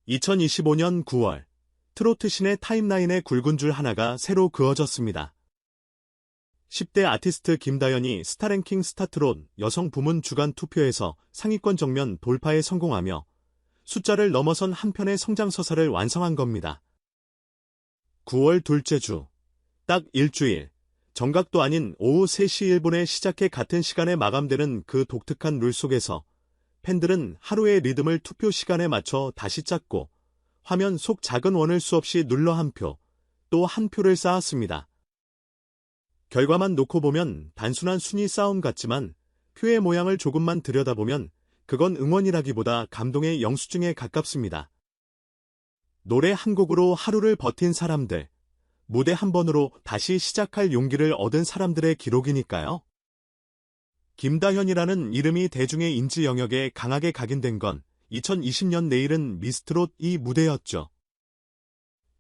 2025년 9월, 트로트 신의 타임라인에 굵은 줄 하나가 새로 그어졌습니다. 10대 아티스트 김다연이 스타랭킹 스타트롯 여성 부문 주간 투표에서 상위권 정면 돌파에 성공하며 숫자를 넘어선 한 편의 성장서사를 완성한 겁니다. 9월 둘째 주, 딱 일주일, 정각도 아닌 오후 3시 1분에 시작해 같은 시간에 마감되는 그 독특한 룰 속에서 팬들은 하루의 리듬을 투표 시간에 맞춰 다시 짰고 화면 속 작은 원을 수없이 눌러 한 표, 또 한 표를 쌓았습니다. 결과만 놓고 보면 단순한 순위 싸움 같지만 표의 모양을 조금만 들여다보면 그건 응원이라기보다 감동의 영수증에 가깝습니다. 노래 한 곡으로 하루를 버틴 사람들, 무대 한 번으로 다시 시작할 용기를 얻은 사람들의 기록이니까요. 김다현이라는 이름이 대중의 인지 영역에 강하게 각인된 건 2020년 내일은 미스트롯 이 무대였죠.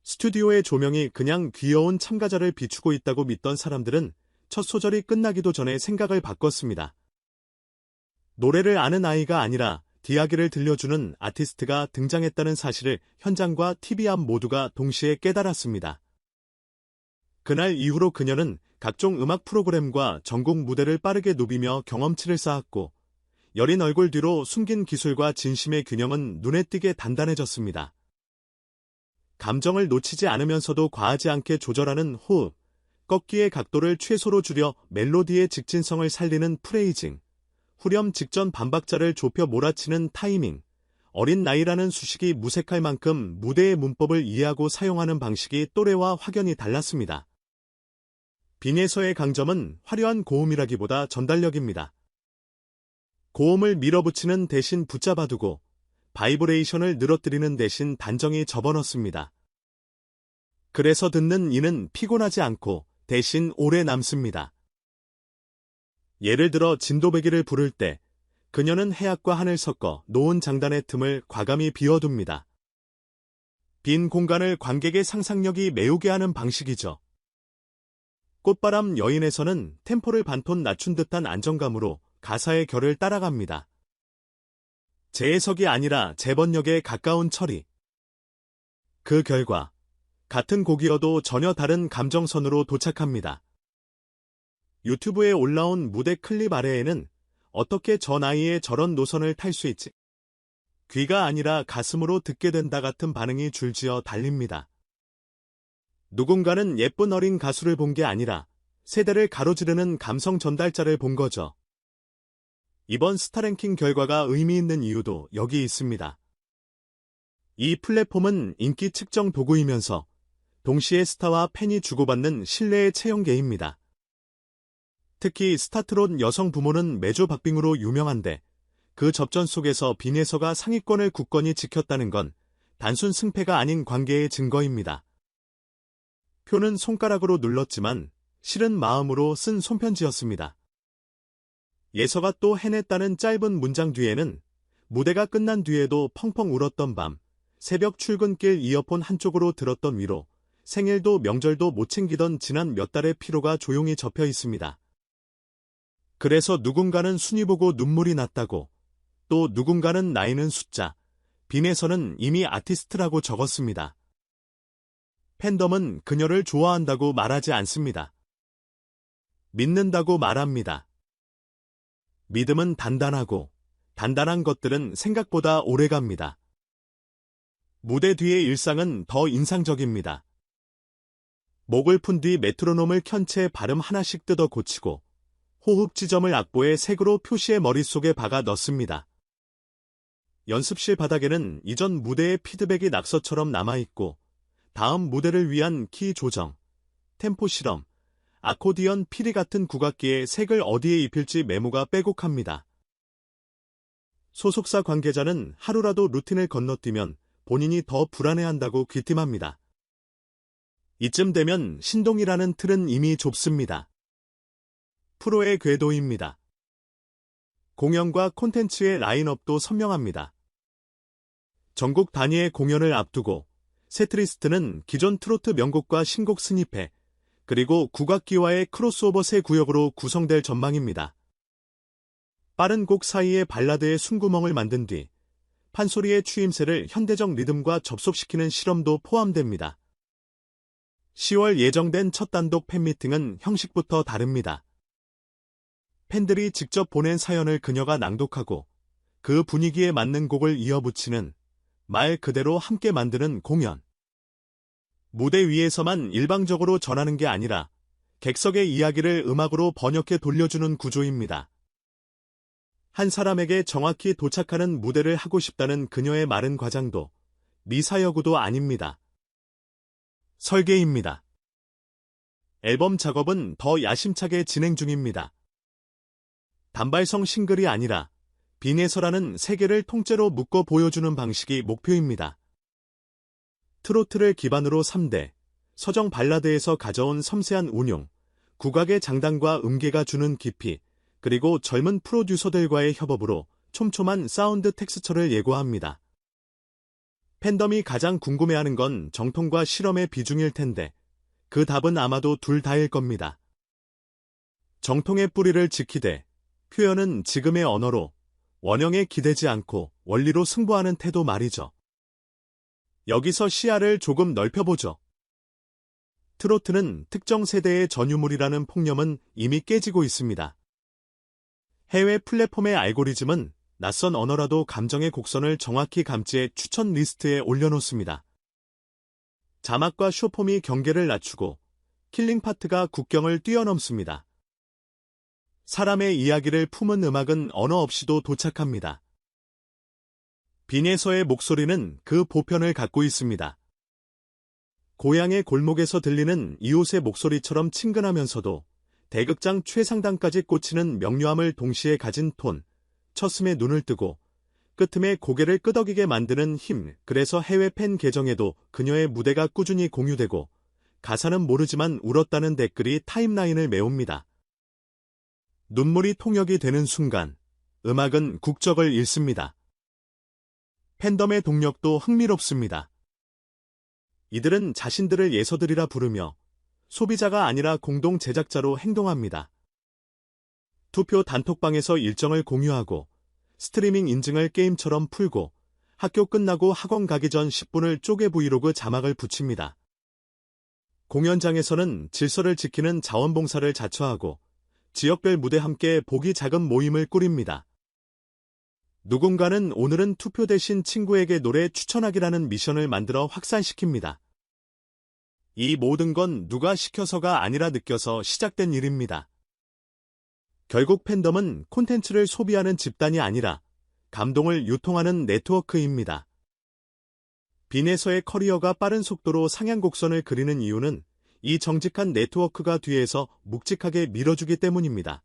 스튜디오의 조명이 그냥 귀여운 참가자를 비추고 있다고 믿던 사람들은 첫 소절이 끝나기도 전에 생각을 바꿨습니다. 노래를 아는 아이가 아니라 이야기를 들려주는 아티스트가 등장했다는 사실을 현장과 TV 앞 모두가 동시에 깨달았습니다. 그날 이후로 그녀는 각종 음악 프로그램과 전국 무대를 빠르게 누비며 경험치를 쌓았고 여린 얼굴 뒤로 숨긴 기술과 진심의 균형은 눈에 띄게 단단해졌습니다. 감정을 놓치지 않으면서도 과하지 않게 조절하는 호흡, 꺾기의 각도를 최소로 줄여 멜로디의 직진성을 살리는 프레이징, 후렴 직전 반박자를 좁혀 몰아치는 타이밍, 어린 나이라는 수식이 무색할 만큼 무대의 문법을 이해하고 사용하는 방식이 또래와 확연히 달랐습니다. 빈에서의 강점은 화려한 고음이라기보다 전달력입니다. 고음을 밀어붙이는 대신 붙잡아두고 바이브레이션을 늘어뜨리는 대신 단정히 접어넣습니다. 그래서 듣는 이는 피곤하지 않고 대신 오래 남습니다. 예를 들어 진도배기를 부를 때 그녀는 해악과 한을 섞어 놓은 장단의 틈을 과감히 비워둡니다. 빈 공간을 관객의 상상력이 메우게 하는 방식이죠. 꽃바람 여인에서는 템포를 반톤 낮춘 듯한 안정감으로 가사의 결을 따라갑니다. 재해석이 아니라 재번역에 가까운 처리. 그 결과 같은 곡이어도 전혀 다른 감정선으로 도착합니다. 유튜브에 올라온 무대 클립 아래에는 어떻게 저 나이에 저런 노선을 탈 수 있지? 귀가 아니라 가슴으로 듣게 된다 같은 반응이 줄지어 달립니다. 누군가는 예쁜 어린 가수를 본 게 아니라 세대를 가로지르는 감성 전달자를 본 거죠. 이번 스타랭킹 결과가 의미 있는 이유도 여기 있습니다. 이 플랫폼은 인기 측정 도구이면서 동시에 스타와 팬이 주고받는 신뢰의 체형계입니다. 특히 스타트롯 여성 부모는 매주 박빙으로 유명한데 그 접전 속에서 빈에서가 상위권을 굳건히 지켰다는 건 단순 승패가 아닌 관계의 증거입니다. 표는 손가락으로 눌렀지만 실은 마음으로 쓴 손편지였습니다. 예서가 또 해냈다는 짧은 문장 뒤에는 무대가 끝난 뒤에도 펑펑 울었던 밤, 새벽 출근길 이어폰 한쪽으로 들었던 위로, 생일도 명절도 못 챙기던 지난 몇 달의 피로가 조용히 접혀 있습니다. 그래서 누군가는 순위 보고 눈물이 났다고, 또 누군가는 나이는 숫자, 빈에서는 이미 아티스트라고 적었습니다. 팬덤은 그녀를 좋아한다고 말하지 않습니다. 믿는다고 말합니다. 믿음은 단단하고 단단한 것들은 생각보다 오래갑니다. 무대 뒤의 일상은 더 인상적입니다. 목을 푼 뒤 메트로놈을 켠 채 발음 하나씩 뜯어 고치고 호흡 지점을 악보에 색으로 표시해 머릿속에 박아 넣습니다. 연습실 바닥에는 이전 무대의 피드백이 낙서처럼 남아있고 다음 무대를 위한 키 조정, 템포 실험, 아코디언 피리 같은 국악기에 색을 어디에 입힐지 메모가 빼곡합니다. 소속사 관계자는 하루라도 루틴을 건너뛰면 본인이 더 불안해한다고 귀띔합니다. 이쯤 되면 신동이라는 틀은 이미 좁습니다. 프로의 궤도입니다. 공연과 콘텐츠의 라인업도 선명합니다. 전국 단위의 공연을 앞두고 세트리스트는 기존 트로트 명곡과 신곡 스니펫, 그리고 국악기와의 크로스오버 세 구역으로 구성될 전망입니다. 빠른 곡 사이에 발라드의 숨구멍을 만든 뒤 판소리의 추임새를 현대적 리듬과 접속시키는 실험도 포함됩니다. 10월 예정된 첫 단독 팬미팅은 형식부터 다릅니다. 팬들이 직접 보낸 사연을 그녀가 낭독하고 그 분위기에 맞는 곡을 이어붙이는 말 그대로 함께 만드는 공연. 무대 위에서만 일방적으로 전하는 게 아니라 객석의 이야기를 음악으로 번역해 돌려주는 구조입니다. 한 사람에게 정확히 도착하는 무대를 하고 싶다는 그녀의 마른 과장도 미사여구도 아닙니다. 설계입니다. 앨범 작업은 더 야심차게 진행 중입니다. 단발성 싱글이 아니라 빈에서라는 세계를 통째로 묶어 보여주는 방식이 목표입니다. 트로트를 기반으로 3대, 서정 발라드에서 가져온 섬세한 운용, 국악의 장단과 음계가 주는 깊이, 그리고 젊은 프로듀서들과의 협업으로 촘촘한 사운드 텍스처를 예고합니다. 팬덤이 가장 궁금해하는 건 정통과 실험의 비중일 텐데 그 답은 아마도 둘 다일 겁니다. 정통의 뿌리를 지키되 표현은 지금의 언어로 원형에 기대지 않고 원리로 승부하는 태도 말이죠. 여기서 시야를 조금 넓혀보죠. 트로트는 특정 세대의 전유물이라는 폭념은 이미 깨지고 있습니다. 해외 플랫폼의 알고리즘은 낯선 언어라도 감정의 곡선을 정확히 감지해 추천 리스트에 올려놓습니다. 자막과 쇼폼이 경계를 낮추고 킬링 파트가 국경을 뛰어넘습니다. 사람의 이야기를 품은 음악은 언어 없이도 도착합니다. 빈에서의 목소리는 그 보편을 갖고 있습니다. 고향의 골목에서 들리는 이웃의 목소리처럼 친근하면서도 대극장 최상단까지 꽂히는 명료함을 동시에 가진 톤, 첫음에 눈을 뜨고 끝음에 고개를 끄덕이게 만드는 힘. 그래서 해외 팬 계정에도 그녀의 무대가 꾸준히 공유되고 가사는 모르지만 울었다는 댓글이 타임라인을 메웁니다. 눈물이 통역이 되는 순간 음악은 국적을 잃습니다. 팬덤의 동력도 흥미롭습니다. 이들은 자신들을 예서들이라 부르며 소비자가 아니라 공동 제작자로 행동합니다. 투표 단톡방에서 일정을 공유하고 스트리밍 인증을 게임처럼 풀고 학교 끝나고 학원 가기 전 10분을 쪼개 브이로그 자막을 붙입니다. 공연장에서는 질서를 지키는 자원봉사를 자처하고 지역별 무대 함께 보기 작은 모임을 꾸립니다. 누군가는 오늘은 투표 대신 친구에게 노래 추천하기라는 미션을 만들어 확산시킵니다. 이 모든 건 누가 시켜서가 아니라 느껴서 시작된 일입니다. 결국 팬덤은 콘텐츠를 소비하는 집단이 아니라 감동을 유통하는 네트워크입니다. 빈에서의 커리어가 빠른 속도로 상향 곡선을 그리는 이유는 이 정직한 네트워크가 뒤에서 묵직하게 밀어주기 때문입니다.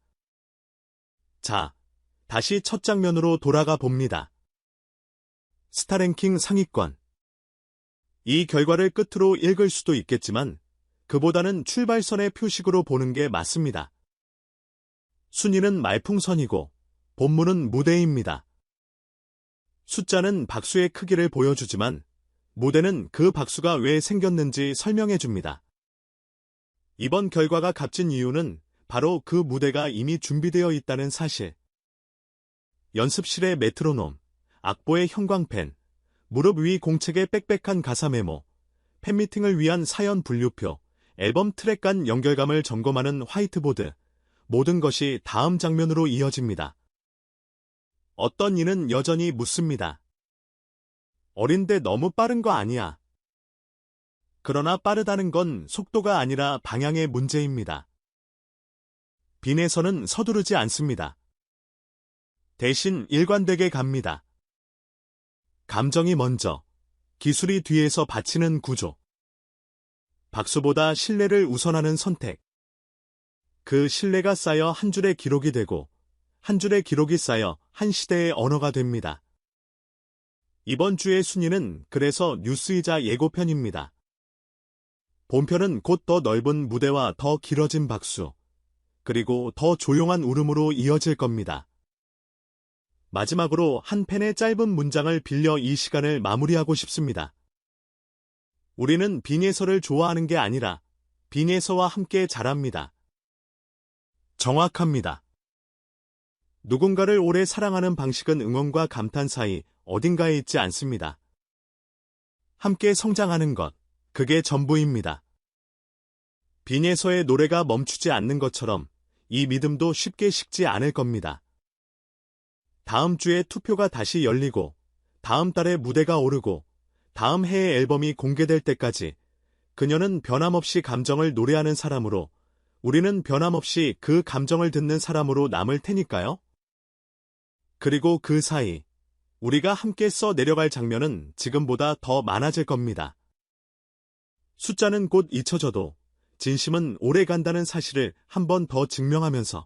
자, 다시 첫 장면으로 돌아가 봅니다. 스타랭킹 상위권. 이 결과를 끝으로 읽을 수도 있겠지만 그보다는 출발선의 표식으로 보는 게 맞습니다. 순위는 말풍선이고 본문은 무대입니다. 숫자는 박수의 크기를 보여주지만 무대는 그 박수가 왜 생겼는지 설명해줍니다. 이번 결과가 값진 이유는 바로 그 무대가 이미 준비되어 있다는 사실. 연습실의 메트로놈, 악보의 형광펜, 무릎 위 공책의 빽빽한 가사 메모, 팬미팅을 위한 사연 분류표, 앨범 트랙 간 연결감을 점검하는 화이트보드, 모든 것이 다음 장면으로 이어집니다. 어떤 이는 여전히 묻습니다. 어린데 너무 빠른 거 아니야? 그러나 빠르다는 건 속도가 아니라 방향의 문제입니다. 빈에서는 서두르지 않습니다. 대신 일관되게 갑니다. 감정이 먼저, 기술이 뒤에서 받치는 구조. 박수보다 신뢰를 우선하는 선택. 그 신뢰가 쌓여 한 줄의 기록이 되고 한 줄의 기록이 쌓여 한 시대의 언어가 됩니다. 이번 주의 순위는 그래서 뉴스이자 예고편입니다. 본편은 곧 더 넓은 무대와 더 길어진 박수, 그리고 더 조용한 울음으로 이어질 겁니다. 마지막으로 한 팬의 짧은 문장을 빌려 이 시간을 마무리하고 싶습니다. 우리는 빈예서를 좋아하는 게 아니라 빈예서와 함께 자랍니다. 정확합니다. 누군가를 오래 사랑하는 방식은 응원과 감탄 사이 어딘가에 있지 않습니다. 함께 성장하는 것, 그게 전부입니다. 빈에서의 노래가 멈추지 않는 것처럼 이 믿음도 쉽게 식지 않을 겁니다. 다음 주에 투표가 다시 열리고, 다음 달에 무대가 오르고, 다음 해의 앨범이 공개될 때까지 그녀는 변함없이 감정을 노래하는 사람으로, 우리는 변함없이 그 감정을 듣는 사람으로 남을 테니까요. 그리고 그 사이, 우리가 함께 써 내려갈 장면은 지금보다 더 많아질 겁니다. 숫자는 곧 잊혀져도 진심은 오래 간다는 사실을 한 번 더 증명하면서